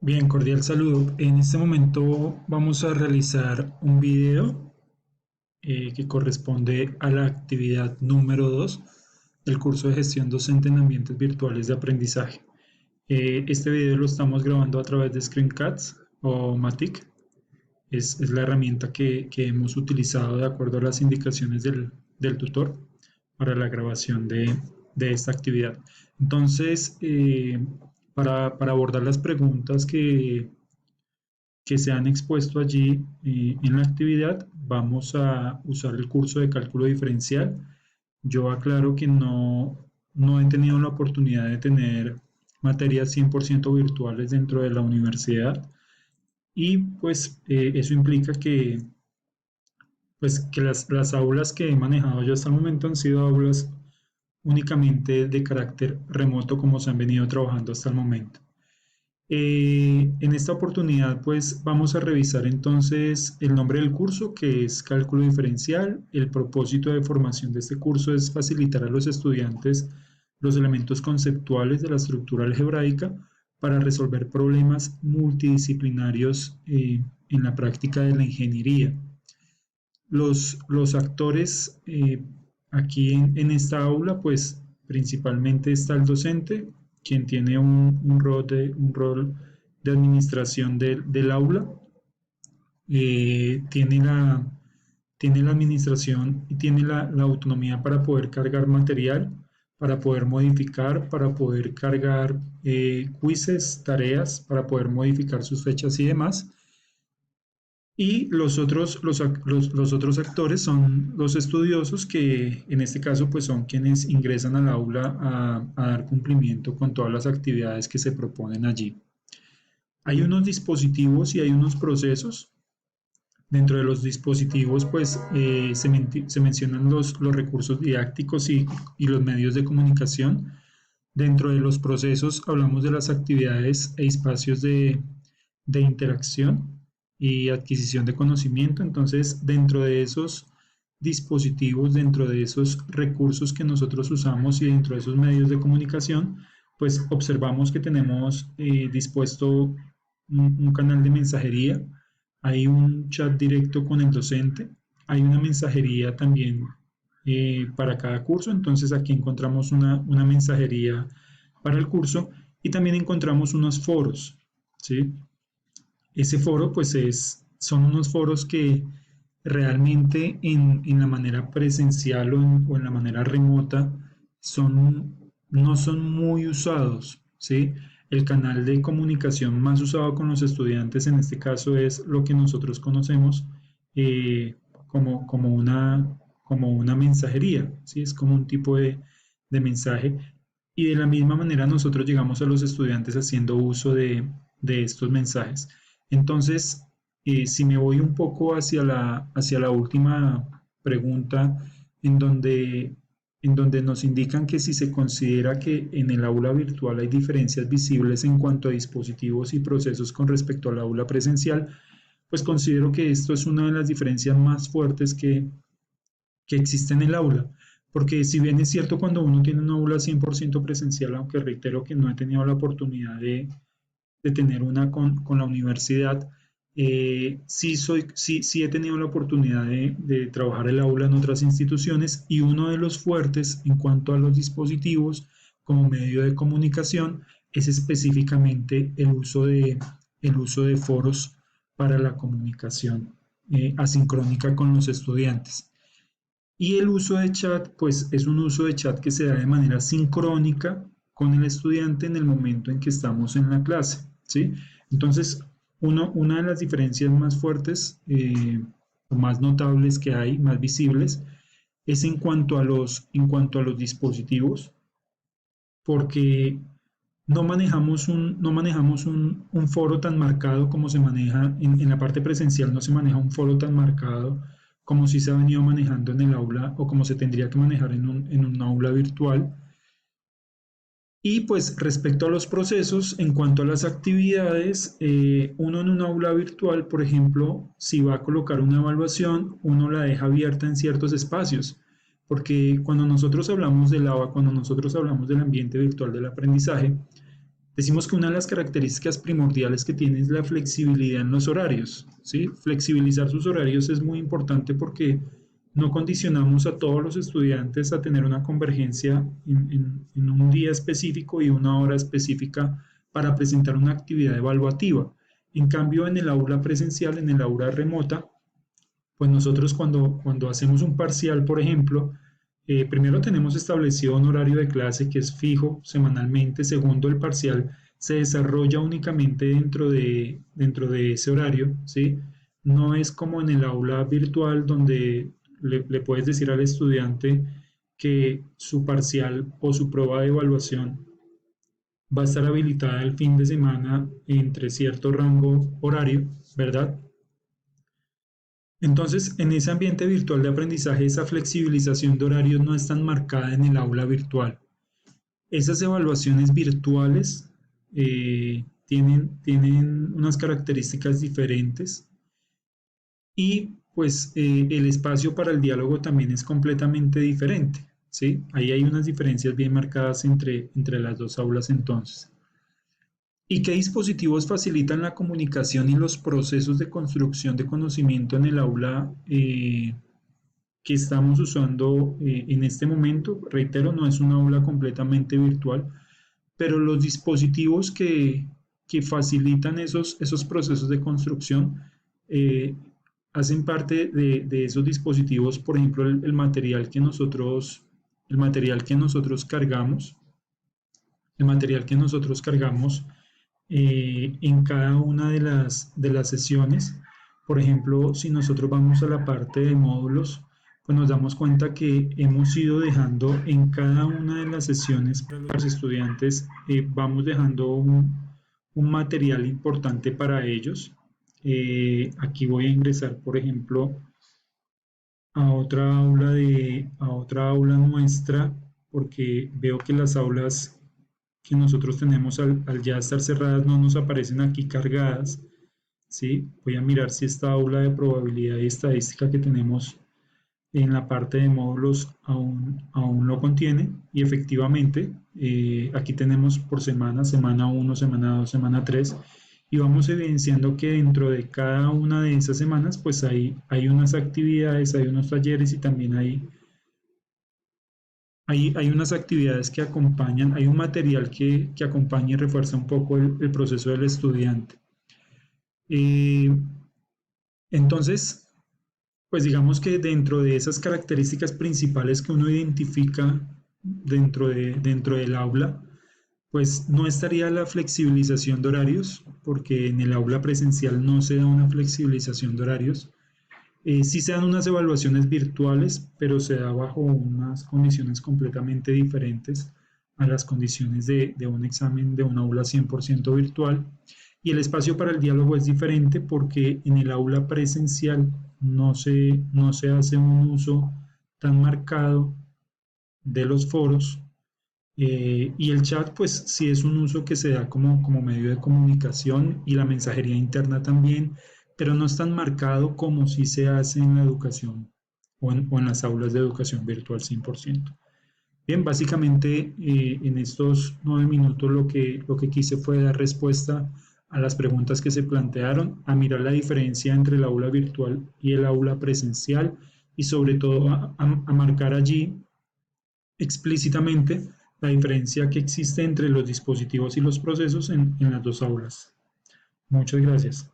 Bien, cordial saludo. En este momento vamos a realizar un video que corresponde a la actividad número 2 del curso de gestión docente en ambientes virtuales de aprendizaje. Este video lo estamos grabando a través de Screencast o Matic. Es la herramienta que hemos utilizado de acuerdo a las indicaciones del tutor para la grabación de esta actividad. Entonces, para abordar las preguntas que se han expuesto allí en la actividad, vamos a usar el curso de cálculo diferencial. Yo aclaro que no he tenido la oportunidad de tener materias 100% virtuales dentro de la universidad y pues eso implica que las aulas que he manejado yo hasta el momento han sido aulas únicamente de carácter remoto como se han venido trabajando hasta el momento. En esta oportunidad, pues vamos a revisar entonces el nombre del curso, que es cálculo diferencial. El propósito de formación de este curso es facilitar a los estudiantes los elementos conceptuales de la estructura algebraica para resolver problemas multidisciplinarios en la práctica de la ingeniería. Los actores aquí en esta aula, pues principalmente está el docente, quien tiene un rol de administración del aula. Tiene tiene la administración y tiene la autonomía para poder cargar material, para poder modificar, para poder cargar quizzes, tareas, para poder modificar sus fechas y demás. Y los otros actores son los estudiosos que en este caso pues son quienes ingresan al aula a dar cumplimiento con todas las actividades que se proponen allí. Hay unos dispositivos y hay unos procesos. Dentro de los dispositivos pues se mencionan los recursos didácticos y los medios de comunicación. Dentro de los procesos hablamos de las actividades e espacios de interacción y adquisición de conocimiento. Entonces, dentro de esos dispositivos, dentro de esos recursos que nosotros usamos y dentro de esos medios de comunicación, pues observamos que tenemos dispuesto un canal de mensajería, hay un chat directo con el docente, hay una mensajería también para cada curso. Entonces aquí encontramos una mensajería para el curso y también encontramos unos foros, ¿sí? Ese foro pues son unos foros que realmente en la manera presencial o en la manera remota no son muy usados, ¿sí? El canal de comunicación más usado con los estudiantes en este caso es lo que nosotros conocemos eh, como una mensajería, ¿sí? Es como un tipo de mensaje y de la misma manera nosotros llegamos a los estudiantes haciendo uso de estos mensajes. Entonces, si me voy un poco hacia la última pregunta, en donde, en donde nos indican que si se considera que en el aula virtual hay diferencias visibles en cuanto a dispositivos y procesos con respecto al aula presencial, pues considero que esto es una de las diferencias más fuertes que existe en el aula. Porque si bien es cierto cuando uno tiene un aula 100% presencial, aunque reitero que no he tenido la oportunidad de tener una con la universidad, sí he tenido la oportunidad de trabajar el aula en otras instituciones y uno de los fuertes en cuanto a los dispositivos como medio de comunicación es específicamente el uso de foros para la comunicación asincrónica con los estudiantes. Y el uso de chat, pues es un uso de chat que se da de manera sincrónica con el estudiante en el momento en que estamos en la clase, ¿sí? Entonces, una de las diferencias más fuertes o más notables que hay, más visibles, es en cuanto a los dispositivos, porque no manejamos un foro tan marcado como se maneja en la parte presencial, no se maneja un foro tan marcado como si se ha venido manejando en el aula o como se tendría que manejar en un aula virtual. Y pues respecto a los procesos, en cuanto a las actividades, uno en un aula virtual, por ejemplo, si va a colocar una evaluación, uno la deja abierta en ciertos espacios, porque cuando nosotros hablamos del aula, cuando nosotros hablamos del ambiente virtual del aprendizaje, Decimos que una de las características primordiales que tiene es la flexibilidad en los horarios, ¿sí? Flexibilizar sus horarios es muy importante porque no condicionamos a todos los estudiantes a tener una convergencia en un día específico y una hora específica para presentar una actividad evaluativa. En cambio, en el aula presencial, en el aula remota, pues nosotros cuando hacemos un parcial, por ejemplo, primero tenemos establecido un horario de clase que es fijo semanalmente. Segundo, el parcial se desarrolla únicamente dentro de ese horario, ¿sí? No es como en el aula virtual donde le puedes decir al estudiante que su parcial o su prueba de evaluación va a estar habilitada el fin de semana entre cierto rango horario, ¿verdad? Entonces, en ese ambiente virtual de aprendizaje, esa flexibilización de horarios no es tan marcada en el aula virtual. Esas evaluaciones virtuales tienen unas características diferentes y pues el espacio para el diálogo también es completamente diferente, ¿sí? Ahí hay unas diferencias bien marcadas entre las dos aulas entonces. ¿Y qué dispositivos facilitan la comunicación y los procesos de construcción de conocimiento en el aula que estamos usando en este momento? Reitero, no es una aula completamente virtual, pero los dispositivos que facilitan esos procesos de construcción eh, hacen parte de esos dispositivos, por ejemplo, el material que nosotros cargamos, el material que nosotros cargamos en cada una de las sesiones. Por ejemplo, si nosotros vamos a la parte de módulos, pues nos damos cuenta que hemos ido dejando en cada una de las sesiones para los estudiantes, vamos dejando un material importante para ellos. Aquí voy a ingresar, por ejemplo, a otra aula nuestra, porque veo que las aulas que nosotros tenemos al ya estar cerradas no nos aparecen aquí cargadas, ¿sí? Voy a mirar si esta aula de probabilidad y estadística que tenemos en la parte de módulos aún lo contiene y efectivamente aquí tenemos por semana, semana 1, semana 2, semana 3 y vamos evidenciando que dentro de cada una de esas semanas pues hay unas actividades, hay unos talleres y también hay unas actividades que acompañan, hay un material que acompaña y refuerza un poco el proceso del estudiante. Eh, entonces, pues digamos que dentro de esas características principales que uno identifica dentro del aula, pues no estaría la flexibilización de horarios, porque en el aula presencial no se da una flexibilización de horarios. Sí se dan unas evaluaciones virtuales, pero se da bajo unas condiciones completamente diferentes a las condiciones de un examen de un aula 100% virtual. Y el espacio para el diálogo es diferente porque en el aula presencial no se hace un uso tan marcado de los foros y el chat, pues sí es un uso que se da como medio de comunicación y la mensajería interna también, pero no es tan marcado como si se hace en la educación o en las aulas de educación virtual 100%. Bien, básicamente en estos 9 minutos lo que quise fue dar respuesta a las preguntas que se plantearon, a mirar la diferencia entre el aula virtual y el aula presencial y sobre todo a marcar allí explícitamente la diferencia que existe entre los dispositivos y los procesos en las dos aulas. Muchas gracias.